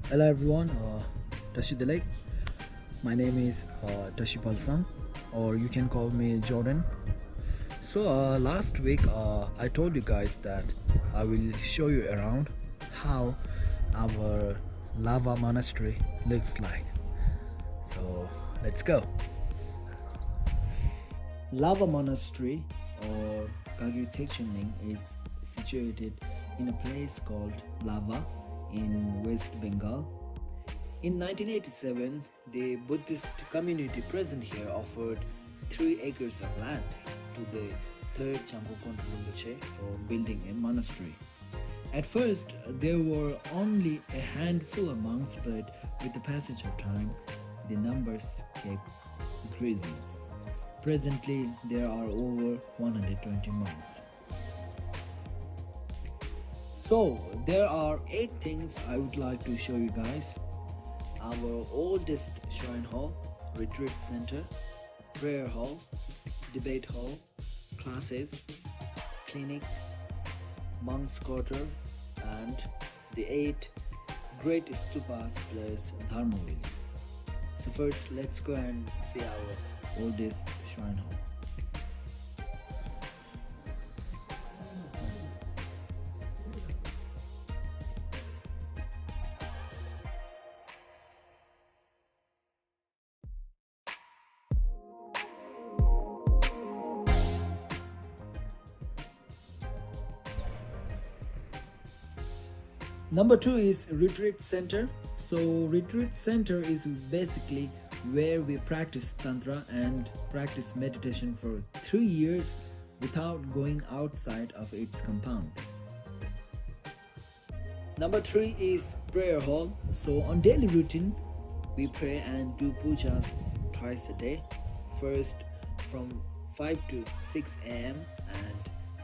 Hello everyone, Tashi Dilek. My name is Tashi Palsam, or you can call me Jordan. So last week I told you guys that I will show you around how our lava monastery looks like. So let's go. Lava monastery or Kagyu Tekchunling is situated in a place called Lava in West Bengal. In 1987, the Buddhist community present here offered 3 acres of land to the 3rd Champokhon Rinpoche for building a monastery. At first, there were only a handful of monks, but with the passage of time, the numbers kept increasing. Presently, there are over 120 monks. So, there are 8 things I would like to show you guys. Our oldest shrine hall, retreat center, prayer hall, debate hall, classes, clinic, monk's quarter, and the 8 great stupas plus dharma wheels. So first, let's go and see our oldest shrine hall. Number 2 is retreat center. So retreat center is basically where we practice tantra and practice meditation for 3 years without going outside of its compound. Number 3 is prayer hall. So on daily routine, we pray and do pujas twice a day. First from 5 to 6 a.m. and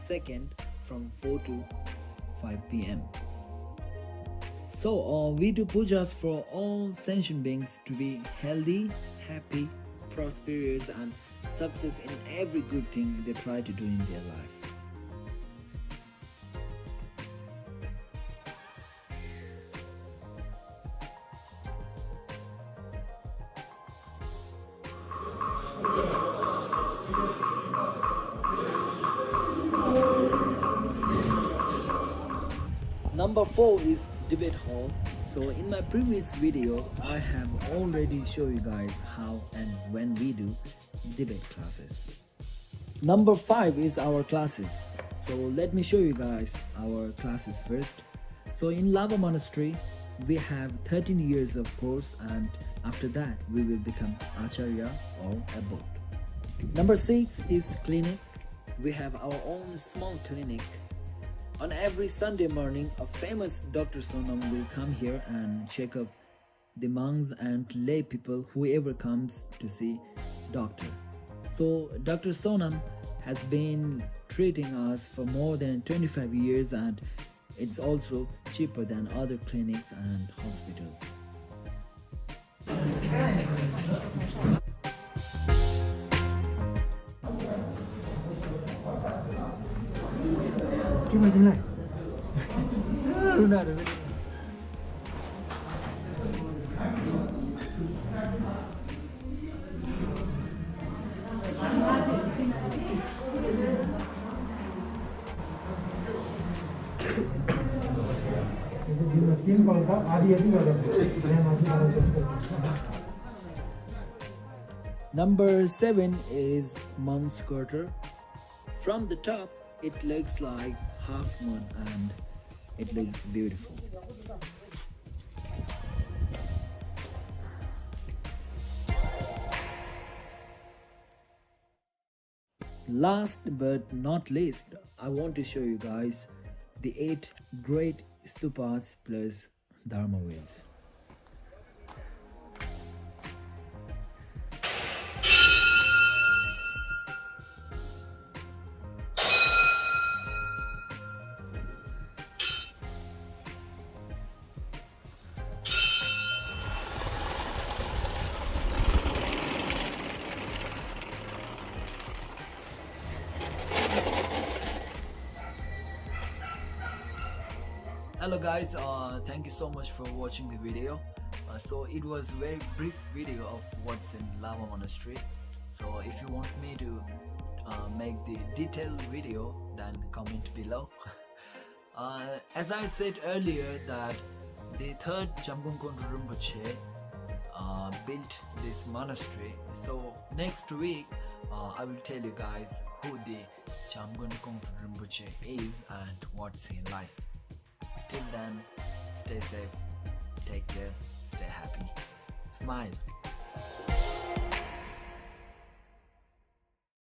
second from 4 to 5 p.m. So we do pujas for all sentient beings to be healthy, happy, prosperous, and success in every good thing they try to do in their life. Number 4 is debate hall. So in my previous video, I have already shown you guys how and when we do debate classes. Number 5 is our classes. So let me show you guys our classes first. So in Lava Monastery, we have 13 years of course, and after that we will become Acharya or Abbot. Number 6 is clinic. We have our own small clinic. On every Sunday morning, a famous Dr. Sonam will come here and check up the monks and lay people, whoever comes to see doctor. So Dr. Sonam has been treating us for more than 25 years, and it's also cheaper than other clinics and hospitals. Number 7 is monk's quarter. From the top, it looks like half moon and it looks beautiful. Last but not least, I want to show you guys the 8 great stupas plus dharma wheels. Hello guys, thank you so much for watching the video. So it was a very brief video of what's in Lama Monastery. So if you want me to make the detailed video, then comment below. As I said earlier that the third Jamgon Kongtrul Rinpoche built this monastery. So next week I will tell you guys who the Jamgon Kongtrul Rinpoche is and what's he like. Till then, stay safe, take care, stay happy, smile.